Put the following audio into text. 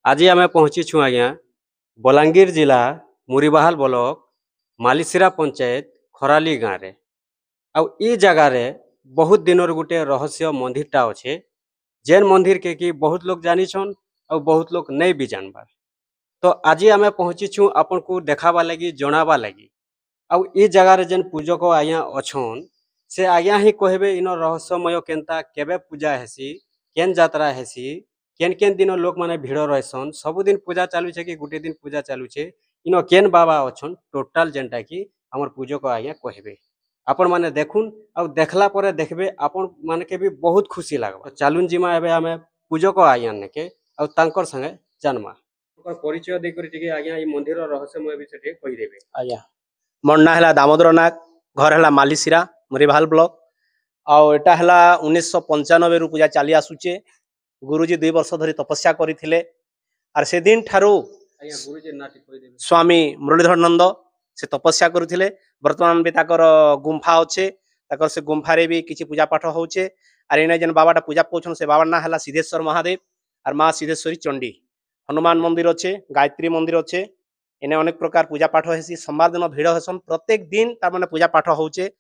आज आम पहुँचीछु आज्ञा बलांगीर जिला मुरीबाहाल ब्लॉक मालीसिरा पंचायत खराली गाँव रे आउ ई जगह रे बहुत दिनर गुटे रहस्य मंदिरटा अच्छे जेन मंदिर के कि बहुत लोग जानिछन और बहुत लोग नहीं भी जानबार। तो आज आम पहुँचीछु आपन को देखाबा लगी जनाबा लगी आउ ई जगह रे जेन पूजक आज्ञा अछन से आज्ञा ही कहबे इन रहस्यमय केनता केबे पूजा हेसी केन जात्रा हेसी केन केन दिन लोक माने भिड़ रहसन सबुदिन पूजा चालू छे कि गुटे दिन पूजा चालू छे इन केन बाबा अछन टोटल जेनटा कि हमर पूजक आज्ञा कहबे आपण माने देखुन और देखला परे देखबे आपण माने के भी बहुत खुशी लागबा। चालुन जिमा एबे हमें पूजक आज्ञा नेके और तांकर संगे जानमा ओकर परिचय दे करी टिके आज्ञा ई मंदिर रहस्यमय विषय टिके कहि देबे। आज्ञा मोर ना है दामोदर नाग घर है मालीसिरा मुरीबाहाल ब्लॉक आउ एटा है 1995 रु पूजा चली आसुचे। गुरुजी 2 वर्ष धरी तपस्या करथिले आर से दिन ठारू आज्ञा गुरुजी नाटी कहि देबे। स्वामी मुरलीधर नंद से तपस्या करथिले। वर्तमान भी ताकर गुंफा अच्छे ताकर से गुंफा रे भी किछि पूजा पाठ होचे। आर एने जन बाबाटा पूजा पोछन से बाबा ना है सिद्धेश्वर महादेव और माँ सिद्धेश्वरी चंडी। हनुमान मंदिर अच्छे गायत्री मंदिर अच्छे। एने अनेक प्रकार पूजा पाठ हेसी। सोमवार दिन भिड़ हेसन प्रत्येक दिन तार माने पूजा पाठ होचे।